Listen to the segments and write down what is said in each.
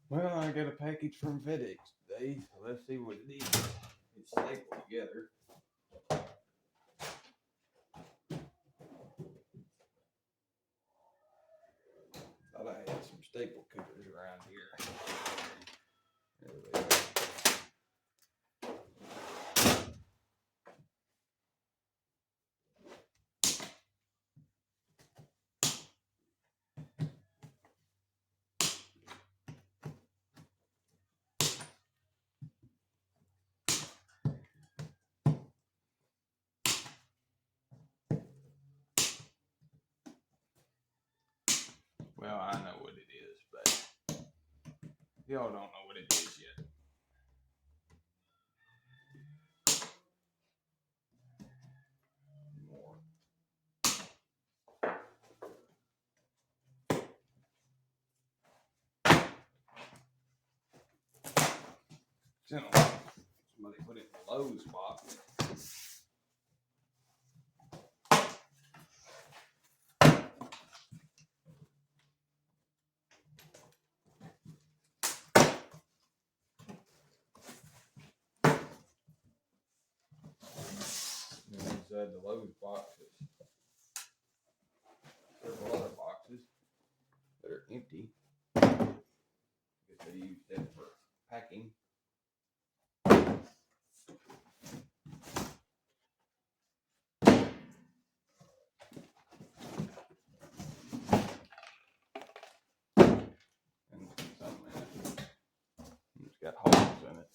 Well, I got a package from FedEx today, so let's see what it is. It's stapled together. Thought I had some staple cutters around here. There they are. Well, I know what it is, but y'all don't know what it is yet. More. Somebody put it in the Lowe's box. And inside the Lowe's boxes, several other boxes that are empty because they used them for packing. And some in it. It's got holes in it.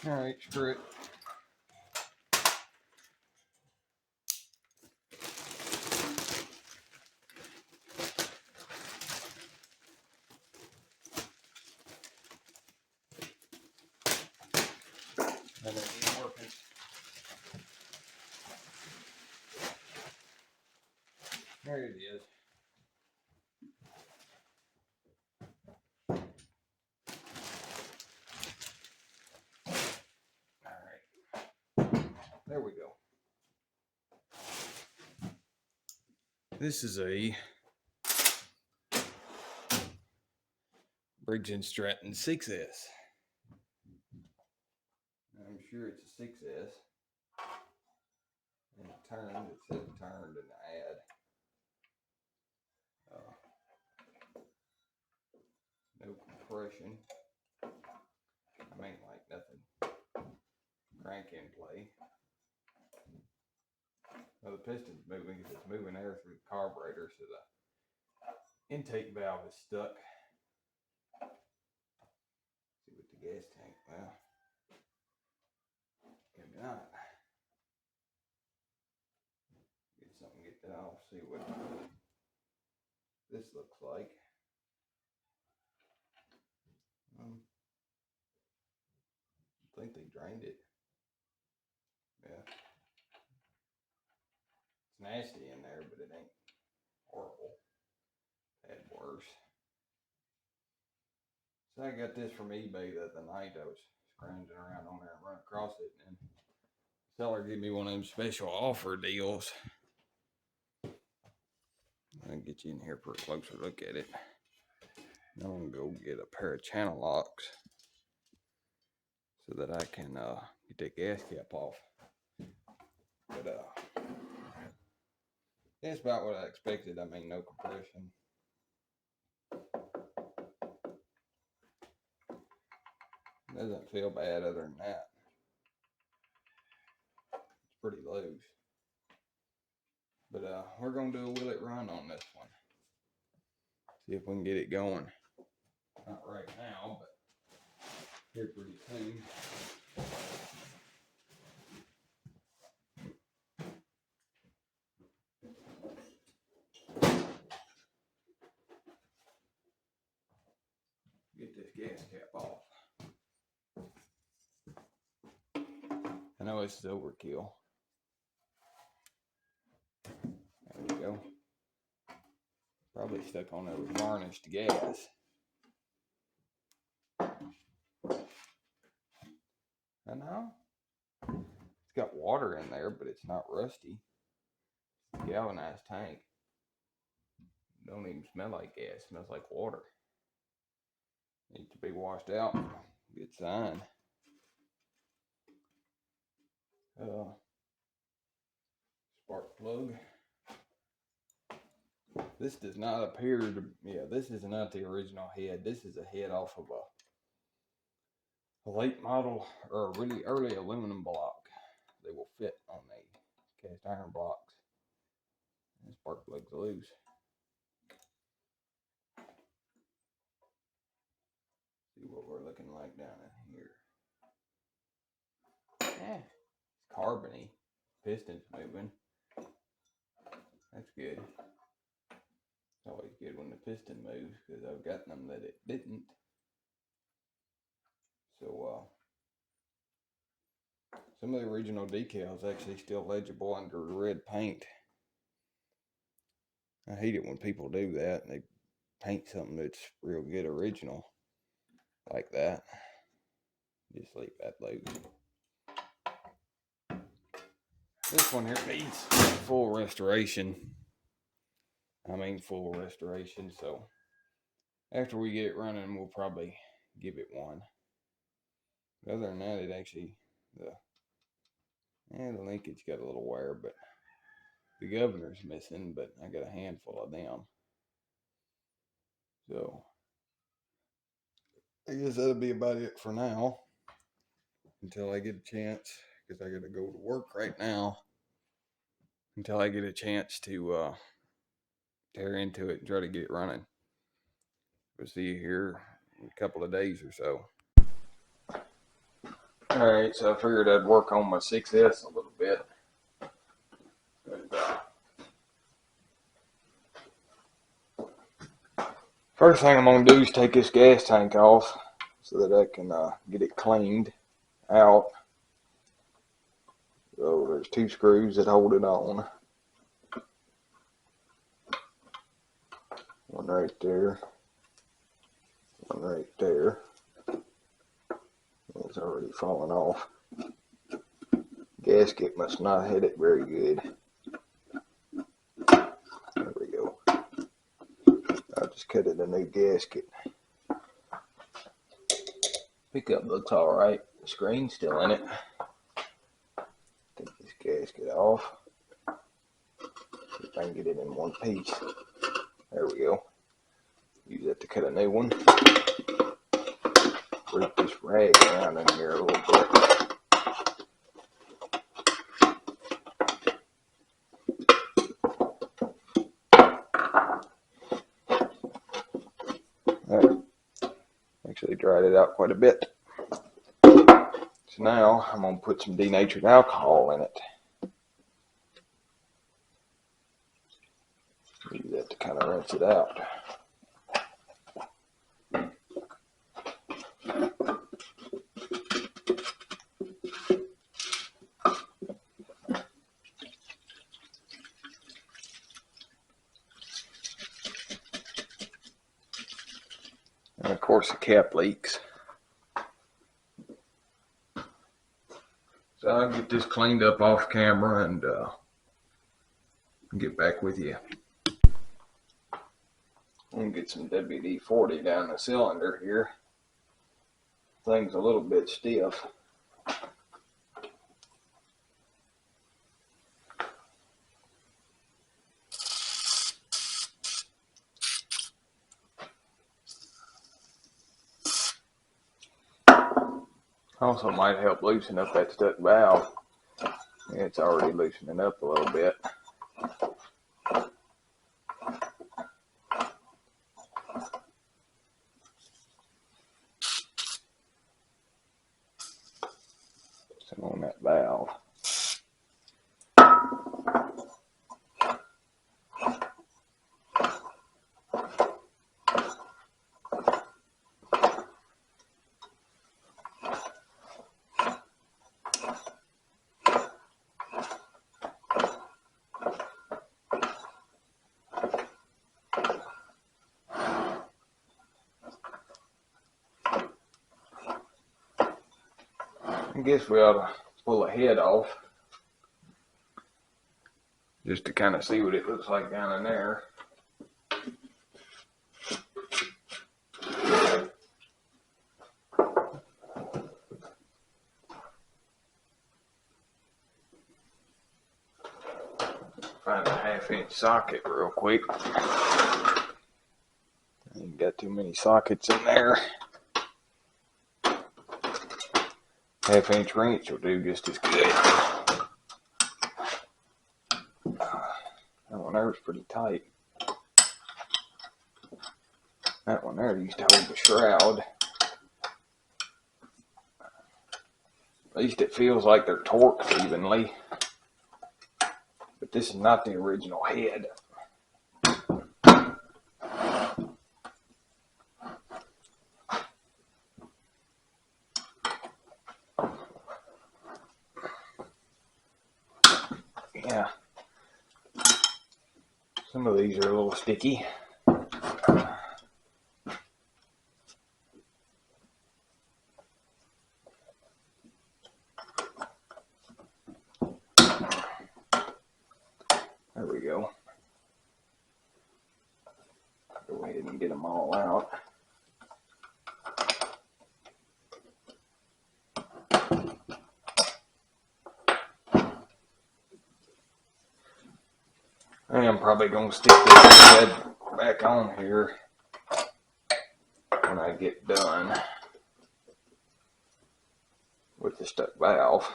All right, screw it. And it ain't working. There it is. All right. There we go. This is a Briggs and Stratton 6S. I'm sure it's a 6S. And it turned, it said it turned in the ad. No compression. I mean, like nothing crank in play. Well, the piston's moving because it's moving air through the carburetor, so the intake valve is stuck. See with the gas tank. Well, maybe not. Get something, get that off, see what this looks like. I think they drained it. Yeah. It's nasty in there, but it ain't horrible. Had worse. So I got this from eBay the other night. I was scrounging around on there and run across it, and then the seller gave me one of them special offer deals. I'll get you in here for a closer look at it. Now I'm gonna go get a pair of channel locks so that I can get that gas cap off. But that's about what I expected. I mean, no compression. Doesn't feel bad other than that. It's pretty loose. But we're gonna do a will it run on this one. See if we can get it going. Not right now, but here pretty soon. gas cap off. I know this is overkill. There we go. Probably stuck on there with varnished gas. I know. It's got water in there, but it's not rusty. Galvanized tank. Don't even smell like gas. It smells like water. Needs to be washed out. Good sign. Spark plug. This does not appear to, this is not the original head. This is a head off of a late model or a really early aluminum block. They will fit on the cast iron blocks. The spark plug's loose. See what we're looking like down in here. Yeah, it's carbony. Piston's moving. That's good. It's always good when the piston moves because I've gotten them that it didn't. So some of the original decals actually still legible under red paint. I hate it when people do that and they paint something that's real good original like that. Just leave that loose. This one here needs full restoration. I mean full restoration, so after we get it running, we'll probably give it one. But other than that, it actually, the linkage got a little wear, but the governor's missing, but I got a handful of them. So I guess that'll be about it for now until I get a chance, because I got to go to work right now, until I get a chance to tear into it and try to get it running. We'll see you here in a couple of days or so. Alright, so I figured I'd work on my 6S a little bit. First thing I'm going to do is take this gas tank off so that I can get it cleaned out. So there's 2 screws that hold it on. One right there. One right there. It's already fallen off. Gasket must not hit it very good. There we go. I'll just cut it a new gasket. Pickup looks alright. The screen's still in it. Take this gasket off. See if I can get it in one piece. There we go. Use that to cut a new one. Work this rag around in here a little bit. That actually dried it out quite a bit. So now I'm going to put some denatured alcohol in it. Use that to kind of rinse it out. And of course the cap leaks. So I'll get this cleaned up off camera and get back with you. I'm gonna get some WD-40 down the cylinder here. Thing's a little bit stiff. Also might help loosen up that stuck valve. It's already loosening up a little bit. Some on that valve. I guess we ought to pull the head off just to kind of see what it looks like down in there. Find a 1/2-inch socket real quick. Ain't got too many sockets in there. 1/2-inch wrench will do just as good. That one there was pretty tight. That one there used to hold the shroud. At least it feels like they're torqued evenly. But this is not the original head. Yeah. Some of these are a little sticky. There we go. Go ahead and get them all out. I am probably going to stick this head back on here when I get done with the stuck valve.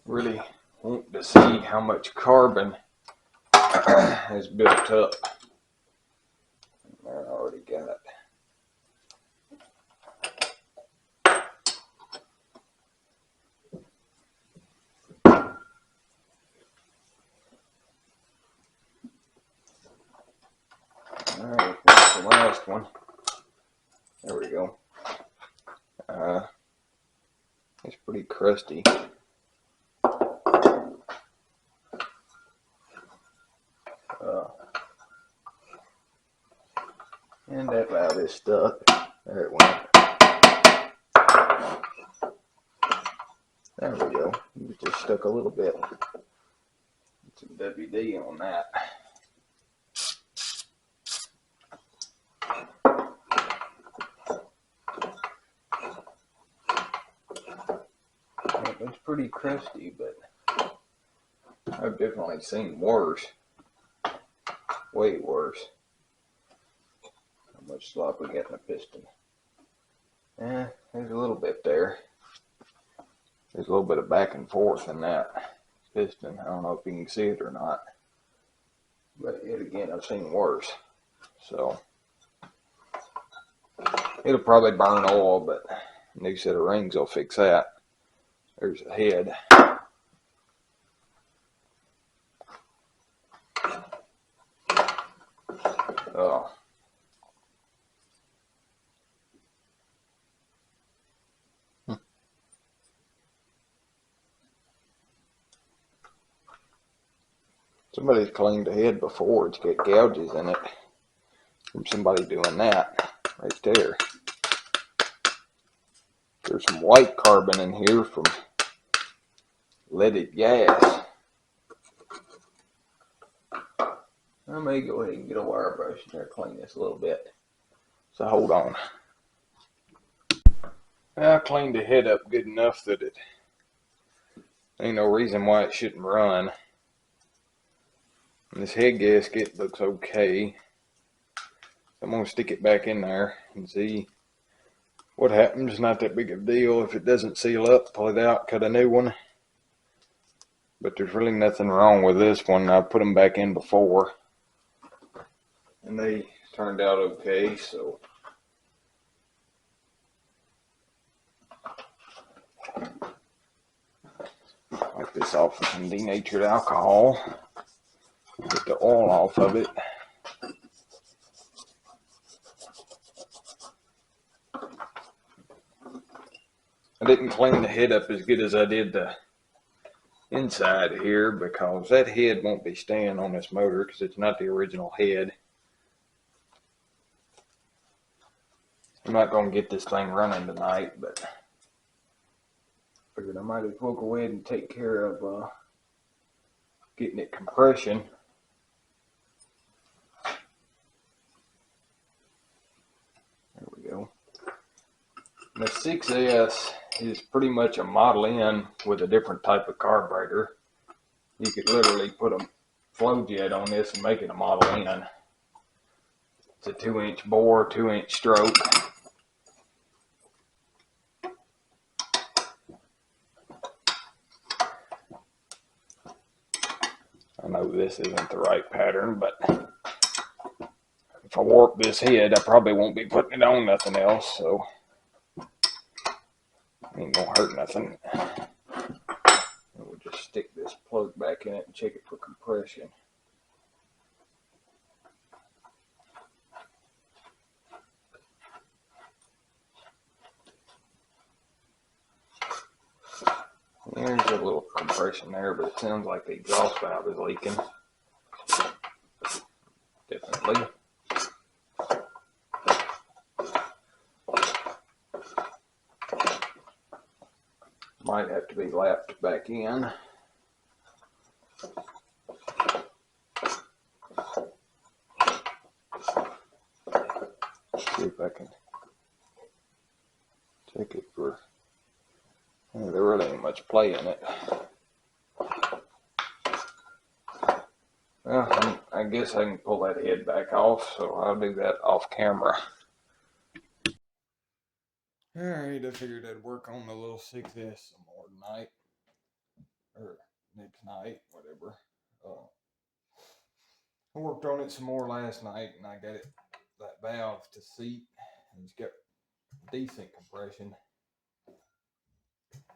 Really want to see how much carbon has built up. I already got it. Alright, that's the last one. There we go. It's pretty crusty. And that valve is stuck. There it went. There we go. It just stuck a little bit. Some WD on that. It's pretty crusty, but I've definitely seen worse. Way worse. How much slop we got in the piston? There's a little bit there. There's a little bit of back and forth in that piston. I don't know if you can see it or not. But yet again, I've seen worse. So it'll probably burn oil, but a new set of rings will fix that. There's the head. Oh. Somebody's cleaned the head before. It's got gouges in it from somebody doing that right there. There's some white carbon in here from leaded gas. I may go ahead and get a wire brush in there, clean this a little bit. So hold on. I cleaned the head up good enough that it ain't no reason why it shouldn't run. And this head gasket looks okay. I'm going to stick it back in there and see what happens. Not that big of a deal. If it doesn't seal up, pull it out, cut a new one. But there's really nothing wrong with this one. I put them back in before, and they turned out okay. So wipe this off with some denatured alcohol. Get the oil off of it. I didn't clean the head up as good as I did the inside here because that head won't be staying on this motor because it's not the original head. I'm not going to get this thing running tonight, but figured I might as well go ahead and take care of getting it compression. There we go. The 6S is pretty much a Model N with a different type of carburetor. You could literally put a flow jet on this and make it a Model N. It's a 2-inch bore, 2-inch stroke. I know this isn't the right pattern, but if I warp this head, I probably won't be putting it on nothing else, so ain't gonna hurt nothing. We'll just stick this plug back in it and check it for compression. There's a little compression there, but it sounds like the exhaust valve is leaking. Definitely. Might have to be lapped back in. See if I can check it for. There really ain't much play in it. Well, I guess I can pull that head back off, so I'll do that off camera. Alright, I figured I'd work on the little 6S some more tonight. Or next night, whatever. I worked on it some more last night, and I got it, that valve to seat, and it's got decent compression.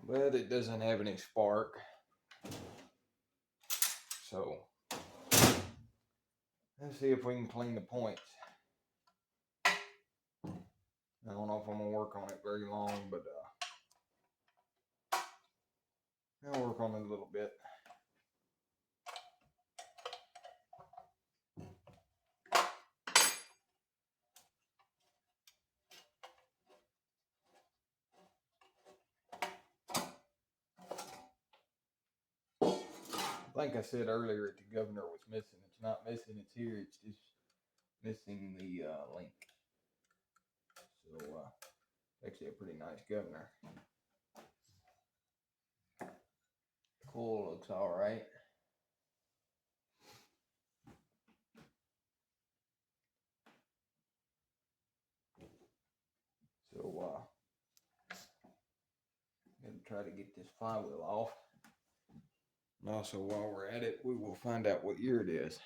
But it doesn't have any spark. So, let's see if we can clean the points. I don't know if I'm going to work on it very long, but I'll work on it a little bit. I think I said earlier that the governor was missing. It's not missing, it's here. It's just missing the link. So, actually a pretty nice governor. Cool, looks alright. So, I'm going to try to get this flywheel off. And also, while we're at it, we will find out what year it is.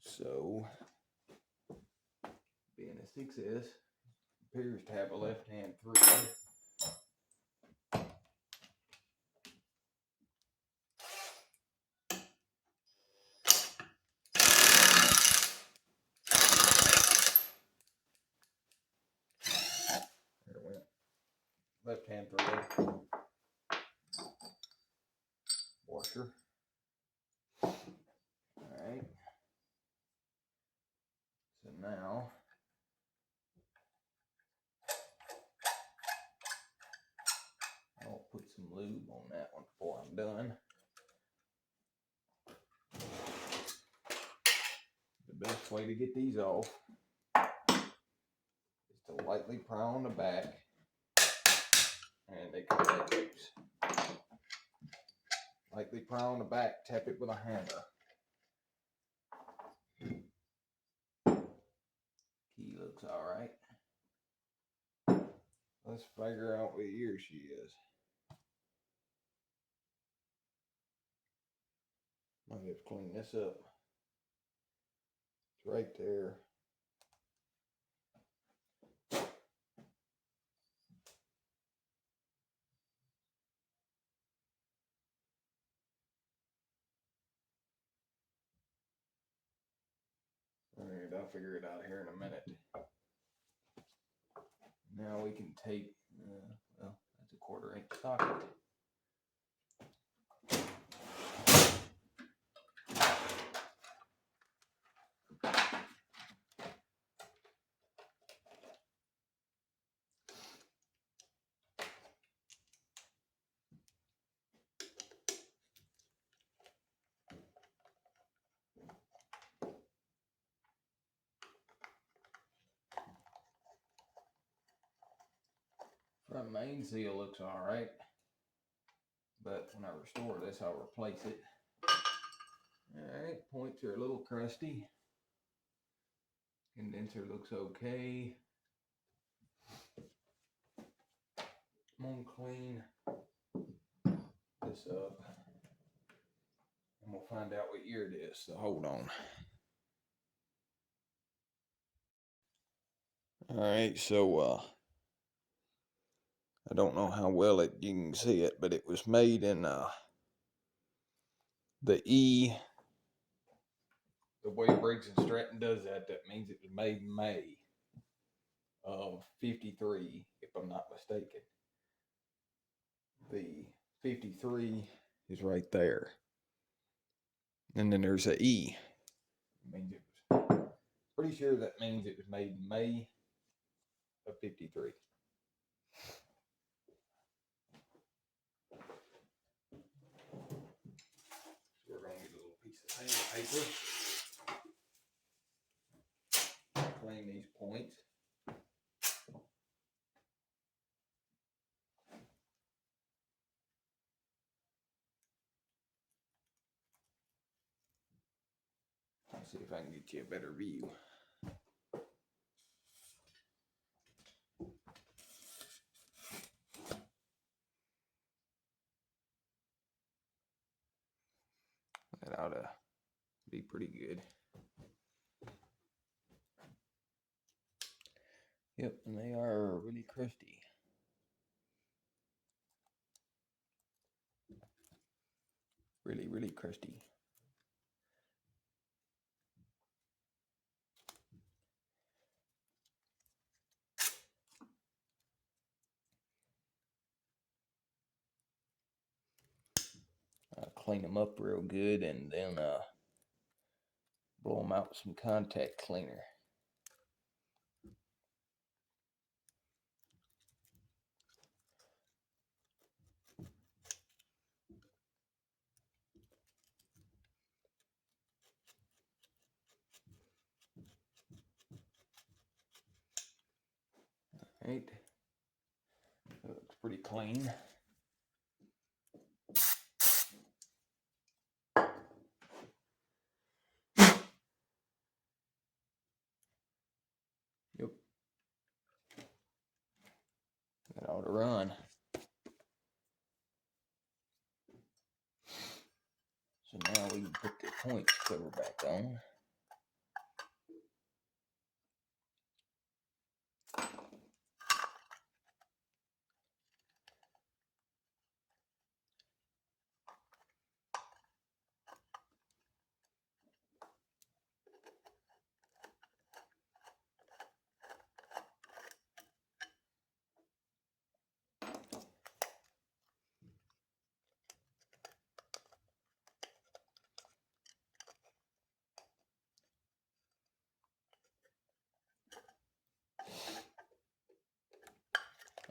So, being a 6S, appears to have a left-hand thread. There it went. Left-hand thread. Washer. Alright. So now, I'll put some lube on that one before I'm done. The best way to get these off is to lightly pry on the back, and they come that loose. Lightly pry on the back, tap it with a hammer. Key looks alright. Let's figure out what year she is. Might have to clean this up. It's right there. Alright, I'll figure it out here in a minute. Now we can take, well, that's a 1/4 inch socket. Front main seal looks all right, but when I restore this, I'll replace it. All right, points are a little crusty. Condenser looks okay. I'm gonna clean this up, and we'll find out what year it is. So hold on. All right, so I don't know how well you can see it, but it was made in the E. The way Briggs and Stratton does that, that means it was made in May of '53, if I'm not mistaken. The 53 is right there, and then there's a E. It means it was. Pretty sure that means it was made in May of '53. We're going to get a little piece of sandpaper, clean these points. Let's see if I can get you a better view. That ought to be pretty good. Yep, and they are really crusty. Really, really crusty. Clean them up real good, and then blow them out with some contact cleaner. Right, that looks pretty clean. Yep, that ought to run. So now we can put the points cover back on.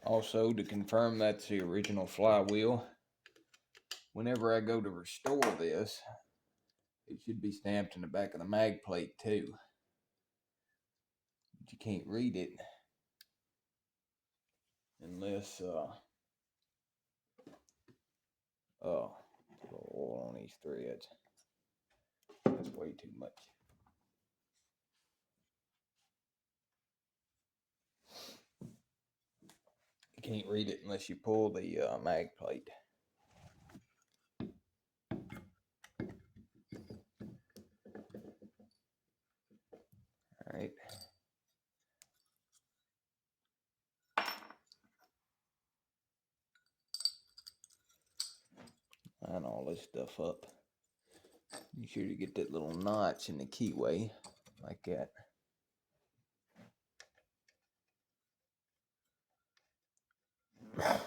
Also, to confirm that's the original flywheel, whenever I go to restore this, it should be stamped in the back of the mag plate too. But you can't read it unless oil on these threads. That's way too much. You can't read it unless you pull the mag plate. All right. Line all this stuff up. Be sure to get that little notch in the keyway, like that. Run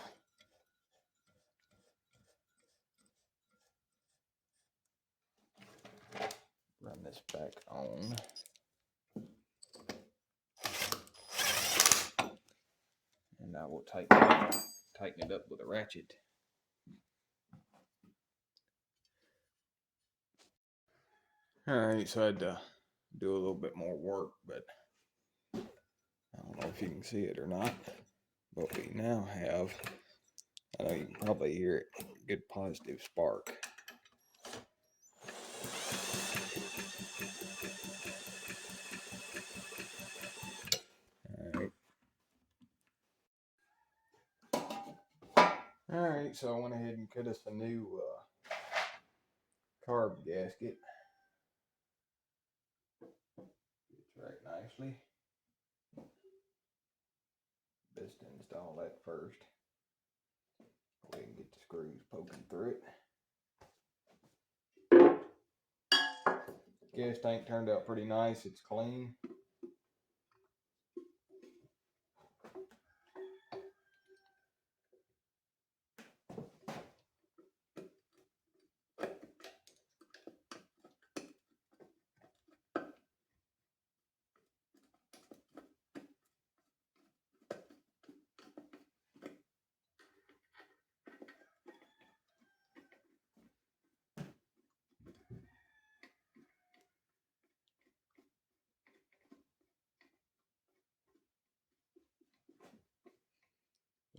this back on. And I will tighten it up with a ratchet. Alright, so I had to do a little bit more work, but I don't know if you can see it or not. But we now have, I know you can probably hear it, good positive spark. Alright, so I went ahead and cut us a new carb gasket. Fits right nicely. Best to install that first. We can get the screws poking through it. Gas tank turned out pretty nice. It's clean.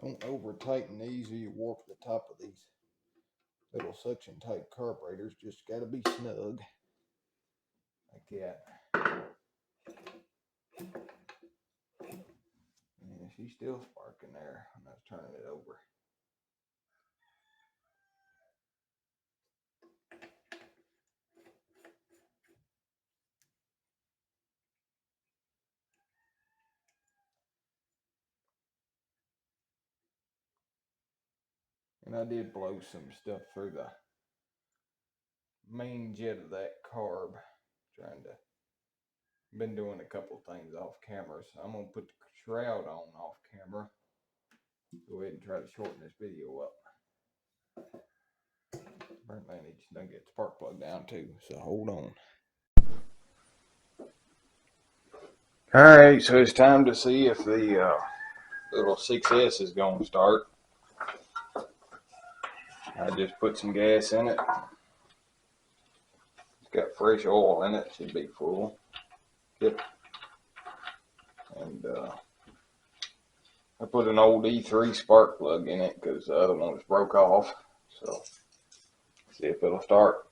Don't over tighten these or you warp the top of these little suction type carburetors. Just gotta be snug like that. Yeah, she's still sparking there when I was turning it over. And I did blow some stuff through the main jet of that carb. Been doing a couple things off camera, so I'm gonna put the shroud on off camera. Go ahead and try to shorten this video up. Apparently I need to get the spark plug down too, so hold on. Alright, so it's time to see if the little 6S is going to start. I just put some gas in it. It's got fresh oil in it, should be full. Yep. And I put an old E3 spark plug in it because the other one was broke off. So, see if it'll start.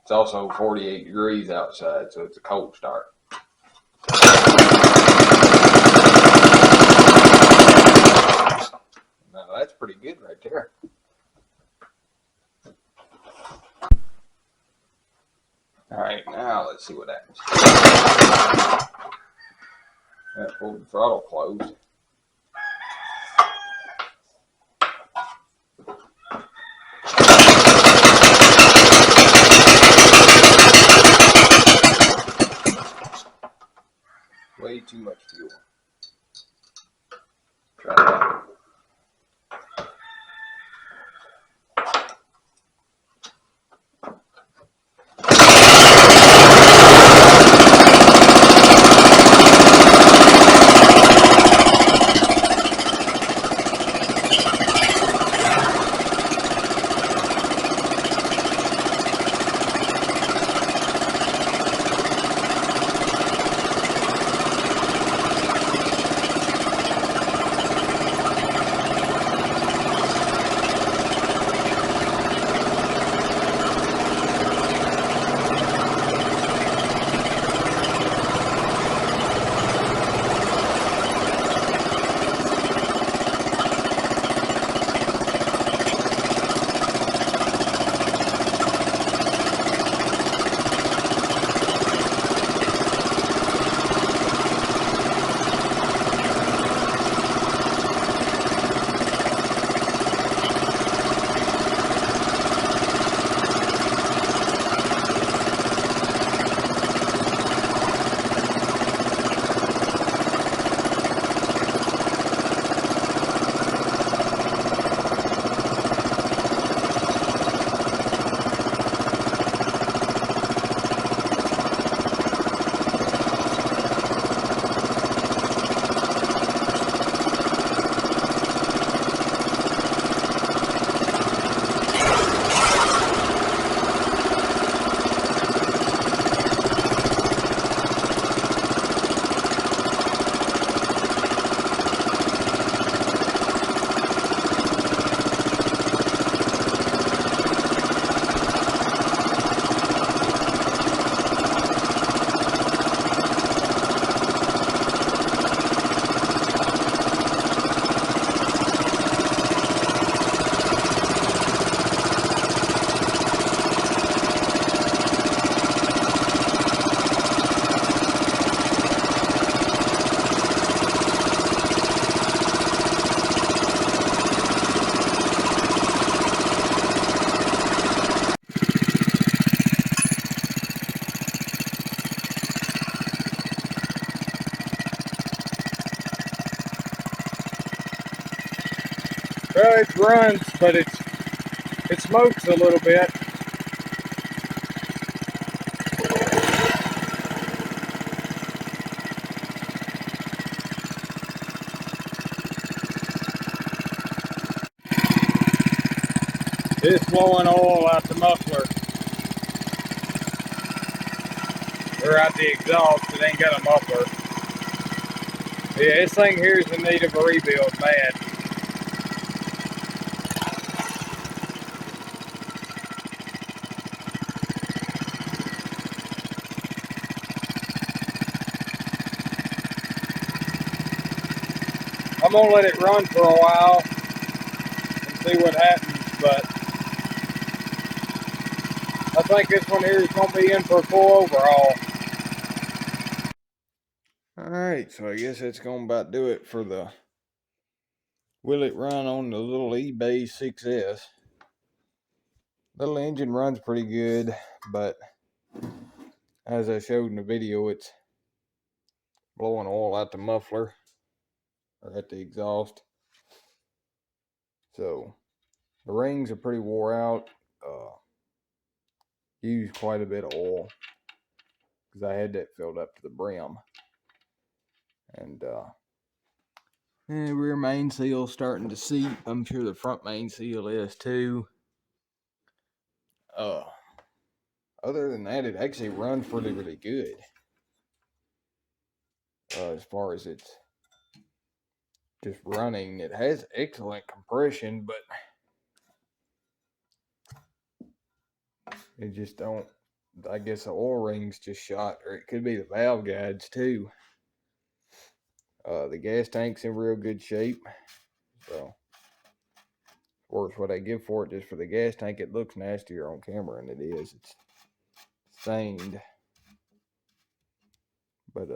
It's also 48 degrees outside, so it's a cold start. Now that's pretty good right there. Alright, now let's see what happens. That pulled the throttle closed. Way too much fuel. Try that. Well, it runs, but it smokes a little bit. It's blowing oil out the muffler. Or out the exhaust. It ain't got a muffler. Yeah, this thing here is in need of a rebuild, bad. I'm gonna let it run for a while and see what happens, but I think this one here is gonna be in for a full overhaul. Alright, so I guess that's gonna about do it for the Will It Run on the little eBay 6S. Little engine runs pretty good, but as I showed in the video, it's blowing oil out the muffler or at the exhaust. So the rings are pretty wore out. Used quite a bit of oil because I had that filled up to the brim. And rear main seal starting to seep. I'm sure the front main seal is too. Other than that, it actually runs really, really good. As far as it's just running, it has excellent compression, but it just don't. I guess the oil rings just shot, or it could be the valve guides too. The gas tank's in real good shape, so worth what I give for it. Just for the gas tank, it looks nastier on camera, and it is. It's stained, but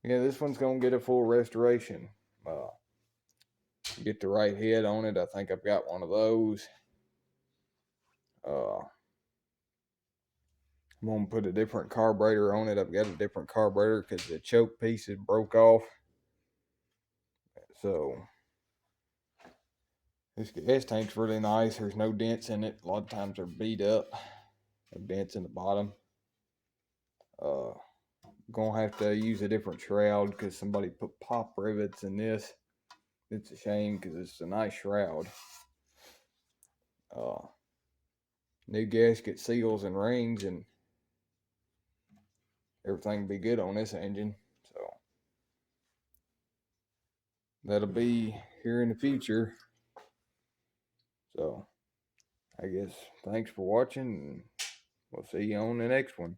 yeah, this one's gonna get a full restoration. Get the right head on it. I think I've got one of those. I'm gonna put a different carburetor on it. I've got a different carburetor because the choke pieces broke off. So this gas tank's really nice. There's no dents in it. A lot of times they're beat up. Dents in the bottom. Gonna have to use a different shroud because somebody put pop rivets in this. It's a shame because it's a nice shroud. New gasket seals and rings, and everything will be good on this engine. So that'll be here in the future. So I guess thanks for watching, and we'll see you on the next one.